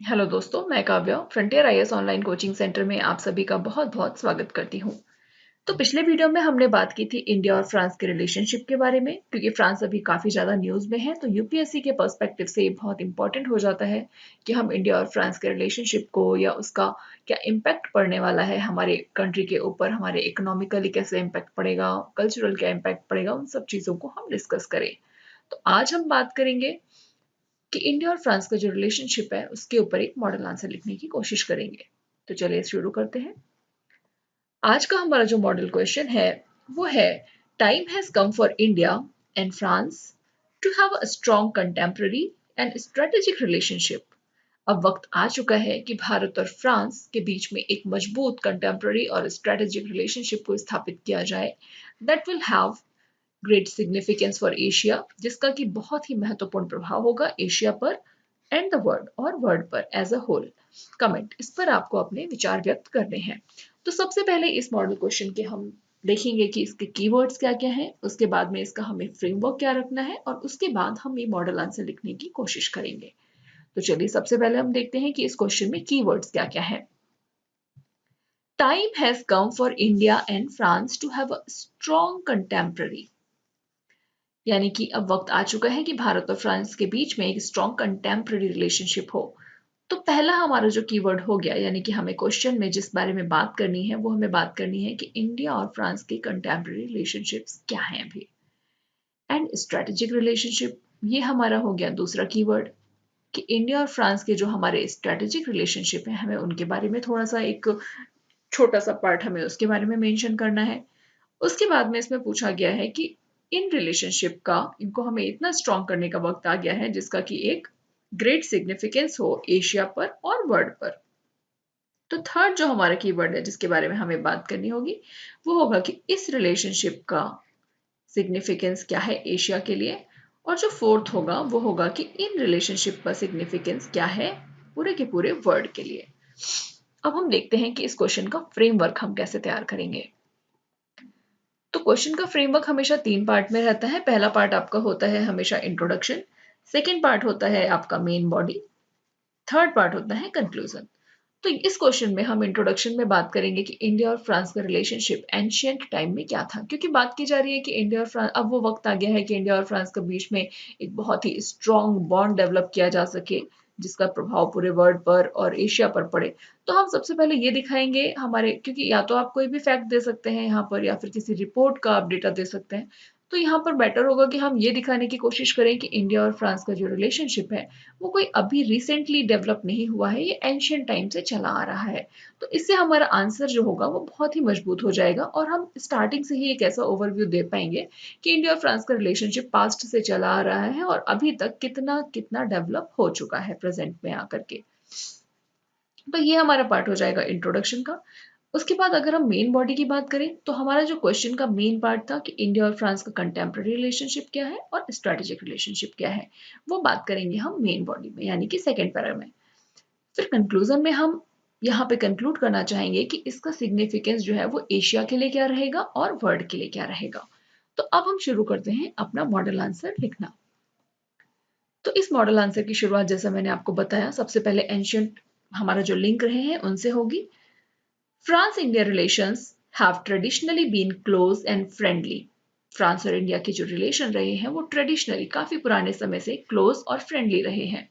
Hello दोस्तों, मैं Kavya frontier IAS online coaching centre में आप सभी का बहुत बहुत स्वागत करती हूँ। तो पिछले वीडियो में हमने बात की थी इंडिया और फ्रांस के रिलेशनशिप के बारे में, क्योंकि फ्रांस अभी काफ़ी ज़्यादा न्यूज़ में है। तो यूपीएससी के पर्सपेक्टिव से ये बहुत इंपॉर्टेंट हो जाता है कि हम इंडिया और फ्रांस के रिलेशनशिप को या उसका क्या इम्पैक्ट पड़ने वाला है हमारे कंट्री के ऊपर, हमारे इकोनॉमिकली कैसे इम्पैक्ट पड़ेगा, कल्चरल क्या इम्पैक्ट पड़ेगा, उन सब चीज़ों को हम डिस्कस करें। तो आज हम बात करेंगे कि इंडिया और फ्रांस का जो रिलेशनशिप है उसके ऊपर एक मॉडल आंसर लिखने की कोशिश करेंगे। तो चलिए शुरू करते हैं। आज का हमारा जो मॉडल क्वेश्चन है वो है, time has come for India and France to have a strong contemporary and strategic relationship. अब वक्त आ चुका है कि भारत और फ्रांस के बीच में एक मजबूत कंटेम्पररी और स्ट्रेटेजिक रिलेशनशिप को स्थापित किया जाए that will have great significance for Asia, जिसका कि बहुत ही महत्वपूर्ण प्रभाव होगा एशिया पर एंड द वर्ल्ड और वर्ल्ड पर एज अ होल। कमेंट इस पर आपको अपने विचार व्यक्त करने हैं। तो सबसे पहले इस मॉडल क्वेश्चन के हम देखेंगे कि इसके कीवर्ड्स क्या क्या हैं, उसके बाद में इसका हमें फ्रेमवर्क क्या रखना है और उसके बाद हम ये मॉडल आंसर लिखने की कोशिश करेंगे। तो चलिए सबसे पहले हम देखते हैं कि इस क्वेश्चन में कीवर्ड्स क्या क्या है। Time has come for India and France to have a strong contemporary, यानी कि अब वक्त आ चुका है कि भारत और फ्रांस के बीच में एक स्ट्रॉन्ग कंटेम्पररी रिलेशनशिप हो। तो पहला हमारा जो कीवर्ड हो गया, यानी कि हमें क्वेश्चन में जिस बारे में बात करनी है वो हमें बात करनी है कि इंडिया और फ्रांस के कंटेम्पररी रिलेशनशिप्स क्या हैं अभी। एंड स्ट्रेटेजिक रिलेशनशिप, ये हमारा हो गया दूसरा कीवर्ड कि इंडिया और फ्रांस के जो हमारे स्ट्रेटेजिक रिलेशनशिप है हमें उनके बारे में थोड़ा सा एक छोटा सा पार्ट हमें उसके बारे में मेंशन करना है। उसके बाद में इसमें पूछा गया है कि इन रिलेशनशिप का इनको हमें इतना स्ट्रॉन्ग करने का वक्त आ गया है जिसका कि एक ग्रेट सिग्निफिकेंस हो एशिया पर और वर्ल्ड पर। तो थर्ड जो हमारा कीवर्ड है जिसके बारे में हमें बात करनी होगी वो होगा कि इस रिलेशनशिप का सिग्निफिकेंस क्या है एशिया के लिए। और जो फोर्थ होगा वो होगा कि इन रिलेशनशिप का सिग्निफिकेंस क्या है पूरे के पूरे वर्ल्ड के लिए। अब हम देखते हैं कि इस क्वेश्चन का फ्रेमवर्क हम कैसे तैयार करेंगे। तो क्वेश्चन का फ्रेमवर्क हमेशा 3 पार्ट में रहता है। पहला पार्ट आपका होता है हमेशा इंट्रोडक्शन, सेकंड पार्ट होता है आपका मेन बॉडी, थर्ड पार्ट होता है कंक्लूजन। तो इस क्वेश्चन में हम इंट्रोडक्शन में बात करेंगे कि इंडिया और फ्रांस का रिलेशनशिप एंशियंट टाइम में क्या था, क्योंकि बात की जा रही है कि इंडिया और फ्रांस, अब वो वक्त आ गया है कि इंडिया और फ्रांस के बीच में एक बहुत ही स्ट्रॉन्ग बॉन्ड डेवलप किया जा सके जिसका प्रभाव पूरे वर्ल्ड पर और एशिया पर पड़े। तो हम सबसे पहले ये दिखाएंगे हमारे, क्योंकि या तो आप कोई भी फैक्ट दे सकते हैं यहाँ पर या फिर किसी रिपोर्ट का आप डेटा दे सकते हैं। तो यहाँ पर बेटर होगा कि हम ये दिखाने की कोशिश करें कि इंडिया और फ्रांस का जो रिलेशनशिप है वो कोई अभी रिसेंटली डेवलप नहीं हुआ है, ये एंशियंट टाइम से चला आ रहा है। तो इससे हमारा आंसर जो होगा वो बहुत ही मजबूत हो जाएगा और हम स्टार्टिंग से ही एक ऐसा ओवरव्यू दे पाएंगे कि इंडिया और फ्रांस का रिलेशनशिप पास्ट से चला आ रहा है और अभी तक कितना कितना डेवलप हो चुका है प्रेजेंट में आकर के। तो ये हमारा पार्ट हो जाएगा इंट्रोडक्शन का। उसके बाद अगर हम मेन बॉडी की बात करें तो हमारा जो क्वेश्चन का मेन पार्ट था कि इंडिया और फ्रांस का कंटेम्प्रेरी रिलेशनशिप क्या है और स्ट्रेटेजिक रिलेशनशिप क्या है, वो बात करेंगे हम मेन बॉडी में यानी कि सेकेंड पैरा में। फिर कंक्लूजन में हम यहाँ पे कंक्लूड करना चाहेंगे कि इसका सिग्निफिकेंस जो है वो एशिया के लिए क्या रहेगा और वर्ल्ड के लिए क्या रहेगा। तो अब हम शुरू करते हैं अपना मॉडल आंसर लिखना। तो इस मॉडल आंसर की शुरुआत जैसा मैंने आपको बताया सबसे पहले एंशियंट हमारा जो लिंक रहे हैं उनसे होगी। France India relations have traditionally been close and friendly. France और इंडिया के जो रिलेशन रहे हैं वो ट्रेडिशनली काफी पुराने समय से क्लोज और फ्रेंडली रहे हैं।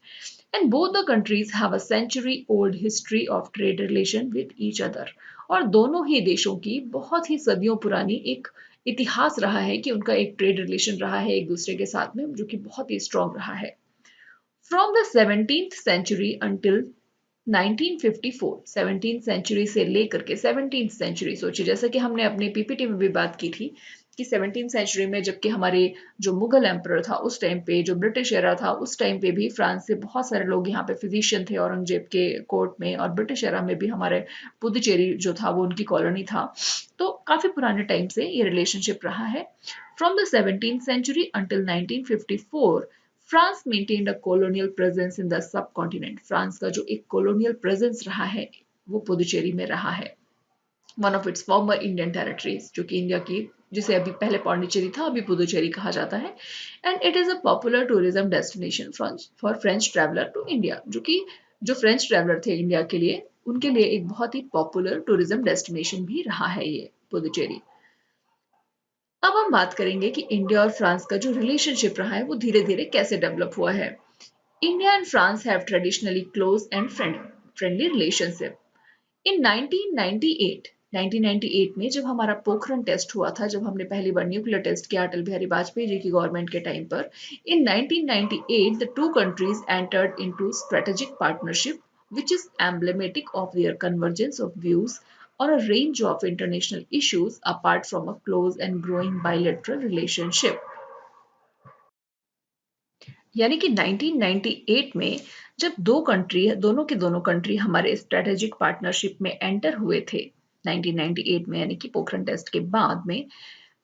And both the countries have a century old history of trade relation with each other. और दोनों ही देशों की बहुत ही सदियों पुरानी एक इतिहास रहा है कि उनका एक ट्रेड रिलेशन रहा है एक दूसरे के साथ में जो कि बहुत ही स्ट्रॉन्ग रहा है। From the 17th century until 1954, 17th century से लेकर के 17th सेंचुरी, सोचिए जैसा कि हमने अपने पीपीटी में भी बात की थी कि 17th सेंचुरी में जबकि हमारे जो मुगल एम्पर था उस टाइम पे, जो ब्रिटिश एरा था उस टाइम पे भी फ्रांस से बहुत सारे लोग यहाँ पे फिजिशियन थे औरंगजेब के कोर्ट में, और ब्रिटिश एरा में भी हमारे पुदुचेरी जो था वो उनकी कॉलोनी था। तो काफी पुराने टाइम से ये रिलेशनशिप रहा है। From the 17th century until 1954, France maintained a colonial presence in the subcontinent. France का जो एक कॉलोनियल प्रेजेंस रहा है वो पुदुचेरी में रहा है, one of its former Indian territories, जो कि इंडिया की, जिसे अभी पहले पौंडीचेरी था अभी पुदुचेरी कहा जाता है। And it is a popular tourism destination for French traveller to India, जो कि जो फ्रेंच ट्रैवलर थे इंडिया के लिए, उनके लिए एक बहुत ही पॉपुलर टूरिज्म डेस्टिनेशन भी रहा है ये पुदुचेरी। अब हम बात करेंगे कि इंडिया और फ्रांस का जो रिलेशनशिप रहा है वो धीरे धीरे कैसे डेवलप हुआ है। India and France have traditionally close and friendly relationship. In 1998 में जब हमारा पोखरण टेस्ट हुआ था, जब हमने पहली बार न्यूक्लियर टेस्ट किया अटल बिहारी वाजपेयी जी की गवर्नमेंट के टाइम पर, इन 1998 the two countries entered into strategic partnership which is emblematic of their convergence of views on a range of international issues apart from a close and growing bilateral relationship. यानी कि 1998 में जब दोनों के दोनों country हमारे strategic partnership में enter हुए थे 1998 में, यानी कि पोखरण टेस्ट के बाद में,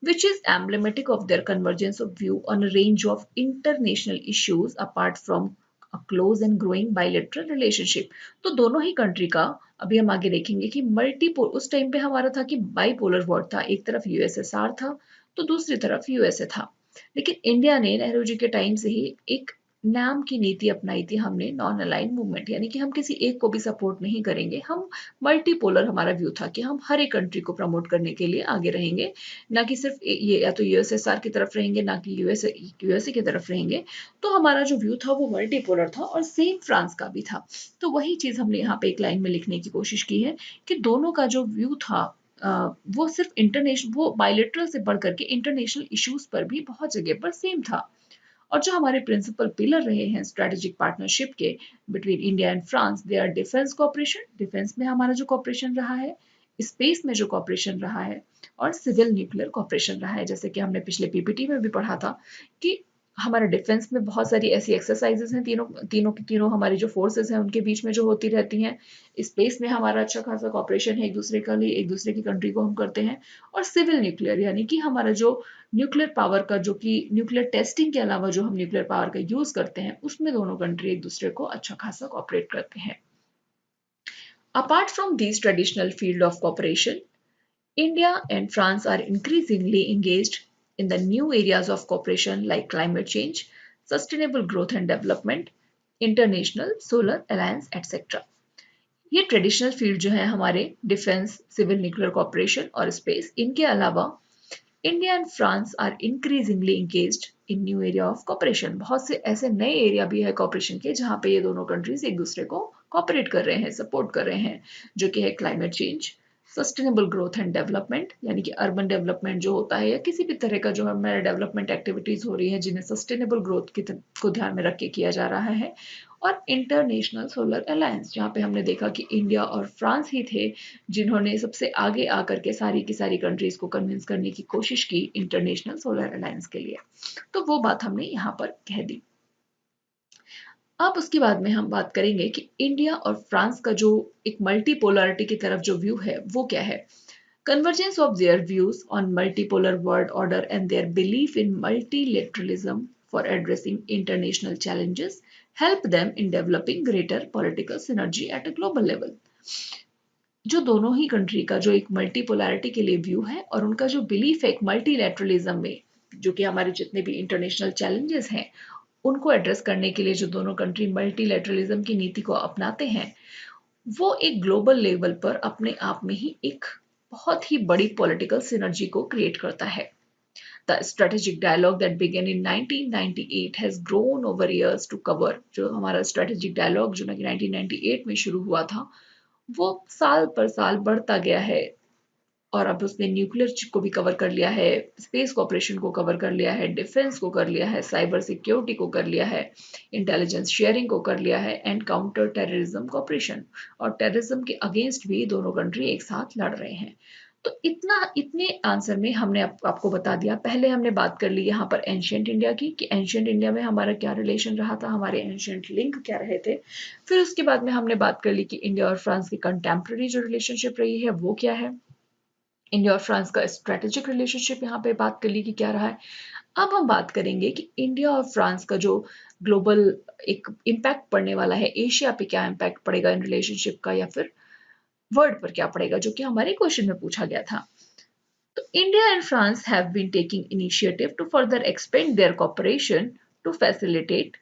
which is emblematic of their convergence of view on a range of international issues apart from a close and growing bilateral relationship. तो दोनों ही कंट्री का अभी हम आगे देखेंगे कि मल्टीपोल, उस टाइम पे हमारा था कि बाईपोलर वर्ल्ड था, एक तरफ यूएसएसआर था तो दूसरी तरफ यूएसए था। लेकिन इंडिया ने नेहरू जी के टाइम से ही एक नाम की नीति अपनाई थी हमने, नॉन अलाइन मूवमेंट, यानी कि हम किसी एक को भी सपोर्ट नहीं करेंगे, हम मल्टीपोलर हमारा व्यू था कि हम हर एक कंट्री को प्रमोट करने के लिए आगे रहेंगे, ना कि सिर्फ ये या तो यूएसएसआर की तरफ रहेंगे ना कि यूएसए की तरफ रहेंगे। तो हमारा जो व्यू था वो मल्टीपोलर था और सेम फ्रांस का भी था। तो वही चीज हमने यहाँ पे एक लाइन में लिखने की कोशिश की है कि दोनों का जो व्यू था वो सिर्फ इंटरनेशनल, वो बायलेटरल से बढ़ करके इंटरनेशनल इश्यूज पर भी बहुत जगह पर सेम था। और जो हमारे प्रिंसिपल पिलर रहे हैं स्ट्रेटेजिक पार्टनरशिप के between India and France, they are defence cooperation, defence में हमारा जो कॉपरेशन रहा है, स्पेस में जो कॉपरेशन रहा है, और सिविल न्यूक्लियर कॉपरेशन रहा है। जैसे कि हमने पिछले पीपीटी में भी पढ़ा था कि हमारे डिफेंस में बहुत सारी ऐसी एक्सरसाइजेस हैं, तीनों हमारी जो फोर्सेस हैं उनके बीच में जो होती रहती हैं। स्पेस में हमारा अच्छा खासा कॉपरेशन है, एक दूसरे का लिए, एक दूसरे की कंट्री को हम करते हैं। और सिविल न्यूक्लियर यानी कि हमारा जो न्यूक्लियर पावर का, जो कि न्यूक्लियर टेस्टिंग के अलावा जो हम न्यूक्लियर पावर का यूज करते हैं, उसमें दोनों कंट्री एक दूसरे को अच्छा खासा कॉपरेट करते हैं। Apart from these traditional field of corporation, India and France are increasingly engaged in the new areas of cooperation like climate change, sustainable growth and development, international solar alliance, etc. ये traditional field जो है हमारे defence, civil nuclear cooperation और space, इनके अलावा India and France are increasingly engaged in new area of cooperation. बहुत से ऐसे नए एरिया भी है कॉपरेशन के जहाँ पे ये दोनों कंट्रीज एक दूसरे को कॉपरेट कर रहे हैं, सपोर्ट कर रहे हैं, जो कि है climate change, sustainable growth and development, यानी कि अर्बन डेवलपमेंट जो होता है या किसी भी तरह का जो हमारे डेवलपमेंट एक्टिविटीज हो रही है जिन्हें सस्टेनेबल ग्रोथ को ध्यान में रख के किया जा रहा है, और इंटरनेशनल सोलर अलायंस, जहाँ पे हमने देखा कि इंडिया और फ्रांस ही थे जिन्होंने सबसे आगे आकर के सारी की सारी कंट्रीज को कन्विंस करने की कोशिश की इंटरनेशनल सोलर अलायंस के लिए। तो वो बात हमने यहाँ पर कह दी। अब उसके बाद में हम बात करेंगे कि इंडिया और फ्रांस का जो एक मल्टीपोलरिटी की तरफ जो व्यू है वो क्या है। Convergence of their views on multipolar world order and their belief in multilateralism for addressing international challenges help them in developing greater political synergy at a global level. जो दोनों ही कंट्री का जो एक मल्टीपोलैरिटी के लिए व्यू है और उनका जो बिलीफ है एक मल्टीलैटरलिज्म में, जो कि हमारे जितने भी इंटरनेशनल चैलेंजेस हैं उनको एड्रेस करने के लिए जो दोनों कंट्री मल्टीलैटरलिज्म की नीति को अपनाते हैं, वो एक ग्लोबल लेवल पर अपने आप में ही एक बहुत ही बड़ी पॉलिटिकल सिनर्जी को क्रिएट करता है। The strategic dialogue that began in 1998 has grown over years to cover, जो हमारा strategic dialogue जो 1998 में शुरू हुआ था वो साल पर साल बढ़ता गया है, और अब उसने न्यूक्लियर को भी कवर कर लिया है, स्पेस कॉपरेशन को कवर कर लिया है, डिफेंस को कर लिया है, साइबर सिक्योरिटी को कर लिया है, इंटेलिजेंस शेयरिंग को कर लिया है, एंड काउंटर टेररिज्म कॉपरेशन, और टेररिज्म के अगेंस्ट भी दोनों कंट्री एक साथ लड़ रहे हैं। तो इतने आंसर में हमने आपको बता दिया। पहले हमने बात कर ली यहाँ पर एंशियंट इंडिया की, कि एंशियंट इंडिया में हमारा क्या रिलेशन रहा था, हमारे एंशियंट लिंक क्या रहे थे। फिर उसके बाद में हमने बात कर ली कि इंडिया और फ्रांस की कंटेम्प्रेरी जो रिलेशनशिप रही है वो क्या है। इंडिया और फ्रांस का स्ट्रेटेजिक रिलेशनशिप यहाँ पे बात कर ली कि क्या रहा है। अब हम बात करेंगे कि इंडिया और फ्रांस का जो ग्लोबल एक इम्पैक्ट पड़ने वाला है, एशिया पे क्या इम्पैक्ट पड़ेगा इन रिलेशनशिप का, या फिर वर्ल्ड पर क्या पड़ेगा, जो कि हमारे क्वेश्चन में पूछा गया था। तो India and France have been taking initiative to further expand their cooperation to facilitate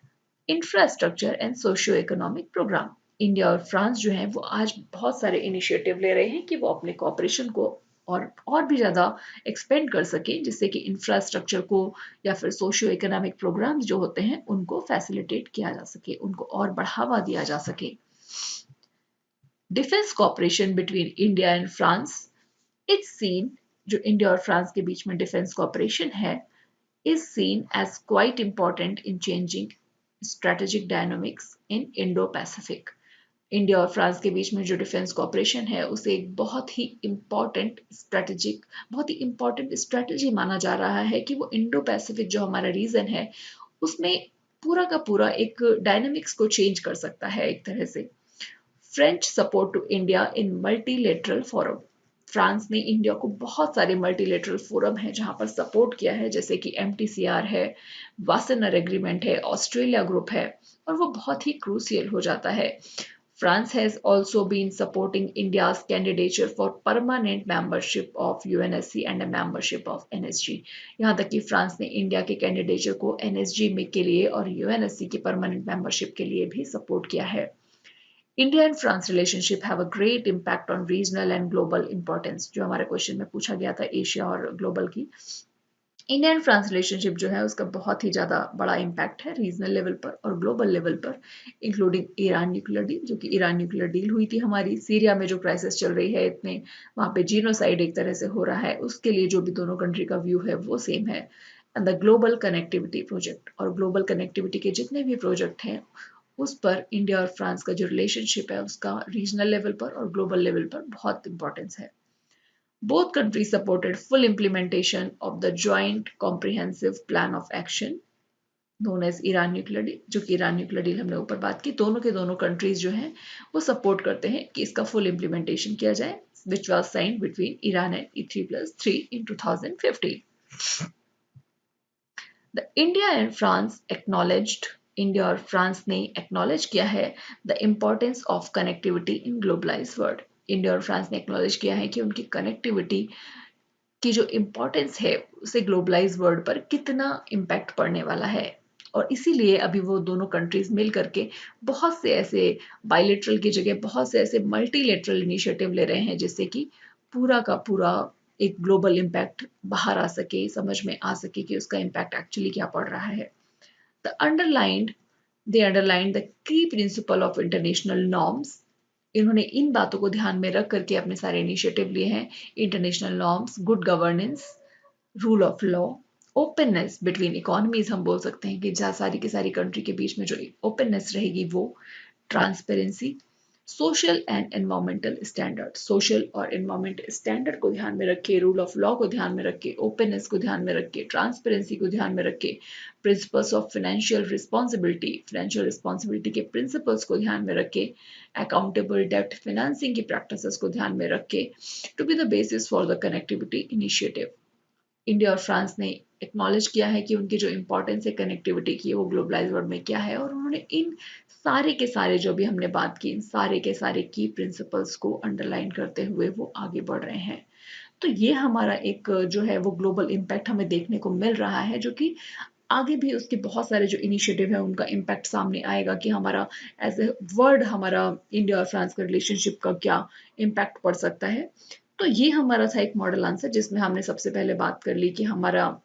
infrastructure and socio economic programme. India और फ्रांस जो है वो आज बहुत सारे इनिशिएटिव ले रहे हैं कि वो अपने कॉपरेशन को और भी ज़्यादा एक्सपेंड कर सके, जिससे कि इंफ्रास्ट्रक्चर को या फिर सोशियो इकोनॉमिक प्रोग्राम्स जो होते हैं उनको फैसिलिटेट किया जा सके, उनको और बढ़ावा दिया जा सके। Defence cooperation between India and France, it's seen, जो इंडिया और फ्रांस के बीच में डिफेंस कॉपरेशन है, is seen as quite important in changing strategic dynamics in Indo-Pacific. India और फ्रांस के बीच में जो डिफेंस कॉपरेशन है उसे एक बहुत ही इम्पोर्टेंट स्ट्रेटजी माना जा रहा है कि वो इंडो पैसिफिक जो हमारा रीजन है उसमें पूरा का पूरा एक डायनामिक्स को चेंज कर सकता है एक तरह से। French support to India in multilateral forum, France ने इंडिया को बहुत सारे मल्टीलेटरल फोरम है जहां पर सपोर्ट किया है, जैसे कि MTCR है, वासेनर एग्रीमेंट है, ऑस्ट्रेलिया ग्रुप है, और वो बहुत ही क्रूसियल हो जाता है। France has also been supporting India's candidature for permanent membership of UNSC and a membership of NSG। यहाँ तक कि फ्रांस ने इंडिया के कैंडिडेचर को NSG में के लिए और UNSC की परमानेंट मेंबरशिप के लिए भी सपोर्ट किया है। India and France relationship have a great impact on regional and global importance, जो हमारे क्वेश्चन में पूछा गया था एशिया और ग्लोबल की। इंडिया एंड फ्रांस रिलेशनशिप जो है उसका बहुत ही ज़्यादा बड़ा इम्पैक्ट है रीजनल लेवल पर और ग्लोबल लेवल पर, इंक्लूडिंग ईरान न्यूक्लियर डील, जो कि ईरान न्यूक्लियर डील हुई थी हमारी। सीरिया में जो क्राइसिस चल रही है, इतने वहाँ पे जीनोसाइड एक तरह से हो रहा है, उसके लिए जो भी दोनों कंट्री का व्यू है वो सेम है। And the global connectivity project, और ग्लोबल कनेक्टिविटी के जितने भी प्रोजेक्ट हैं उस पर इंडिया और फ्रांस का जो रिलेशनशिप है उसका रीजनल लेवल पर और ग्लोबल लेवल पर बहुत इंपॉर्टेंस है। Both countries supported full implementation of the Joint Comprehensive Plan of Action known as Iran nuclear deal, जो कि ईरान न्यूक्लियर डील हमने ऊपर बात की। दोनों के दोनों कंट्रीज जो हैं वो सपोर्ट करते हैं कि इसका फुल इम्प्लीमेंटेशन किया जाए, which was signed between Iran and E3+3 in 2015. The India and France acknowledged, India और फ्रांस ने एक्नॉलेज किया है the importance of connectivity in globalise world. India और फ्रांस ने एक्नॉलेज किया है कि उनकी कनेक्टिविटी की जो इम्पोर्टेंस है उसे ग्लोबलाइज वर्ल्ड पर कितना इम्पैक्ट पड़ने वाला है, और इसीलिए अभी वो दोनों कंट्रीज मिल करके बहुत से ऐसे बायलेटरल की जगह बहुत से ऐसे मल्टीलेटरल इनिशिएटिव ले रहे हैं, जिससे कि पूरा का पूरा एक ग्लोबल इम्पैक्ट बाहर आ सके, समझ में आ सके कि उसका इम्पैक्ट एक्चुअली क्या पड़ रहा है। The underlined they underlined the key principle of international norms, इन्होंने इन बातों को ध्यान में रख करके अपने सारे इनिशिएटिव लिए हैं। International norms, good governance, rule of law, openness between economies, हम बोल सकते हैं कि जहाँ सारी की सारी कंट्री के बीच में जो ओपननेस रहेगी वो, transparency, social and environmental standard, social और एनवायरमेंटल स्टैंडर्ड को ध्यान में रखे, रूल ऑफ लॉ को ध्यान में रखे, ओपननेस को ध्यान में रखे, ट्रांसपेरेंसी को ध्यान में रखे, प्रिंसिपल्स ऑफ फाइनेंशियल रिस्पॉन्सिबिलिटी के प्रिंसिपल्स को ध्यान में रखे, अकाउंटेबल डेब्ट फाइनेंसिंग की प्रैक्टिसेस को ध्यान में रखे, to be the basis for the connectivity initiative. India और फ्रांस ने एक्नॉलेज किया है कि उनकी जो इम्पोर्टेंस है कनेक्टिविटी की वो ग्लोबलाइज वर्ल्ड में क्या है, और उन्होंने इन सारे के सारे जो भी हमने बात की इन सारे के सारे की प्रिंसिपल्स को अंडरलाइन करते हुए वो आगे बढ़ रहे हैं। तो ये हमारा एक जो है वो ग्लोबल इम्पैक्ट हमें देखने को मिल रहा है, जो कि आगे भी उसके बहुत सारे जो इनिशिएटिव है उनका इम्पैक्ट सामने आएगा कि हमारा एज ए वर्ल्ड हमारा इंडिया और फ्रांस का रिलेशनशिप का क्या इम्पैक्ट पड़ सकता है। तो ये हमारा था एक मॉडल आंसर, जिसमें हमने सबसे पहले बात कर ली कि हमारा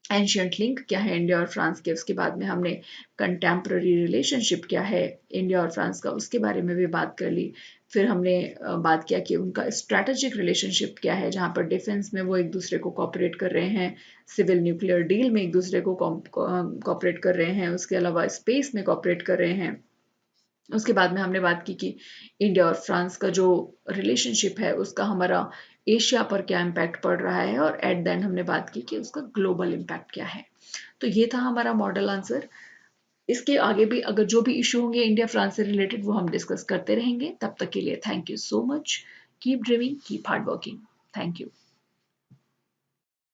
एंशियंट लिंक क्या है इंडिया और फ्रांस के, उसके बाद में हमने कंटेम्प्ररी रिलेशनशिप क्या है इंडिया और फ्रांस का उसके बारे में भी बात कर ली। फिर हमने बात किया कि उनका स्ट्रैटेजिक रिलेशनशिप क्या है, जहाँ पर डिफेंस में वो एक दूसरे को कॉपरेट कर रहे हैं, सिविल न्यूक्लियर डील में एक दूसरे को कॉपरेट कर रहे हैं, उसके अलावा स्पेस में कॉपरेट कर रहे हैं। उसके बाद में हमने बात की कि इंडिया और फ्रांस का जो रिलेशनशिप है उसका हमारा एशिया पर क्या इम्पैक्ट पड़ रहा है, और एट द एंड हमने बात की कि उसका ग्लोबल इम्पैक्ट क्या है। तो ये था हमारा मॉडल आंसर। इसके आगे भी अगर जो भी इशू होंगे इंडिया फ्रांस से रिलेटेड वो हम डिस्कस करते रहेंगे। तब तक के लिए thank you so much. Keep dreaming, keep hard working. Thank you.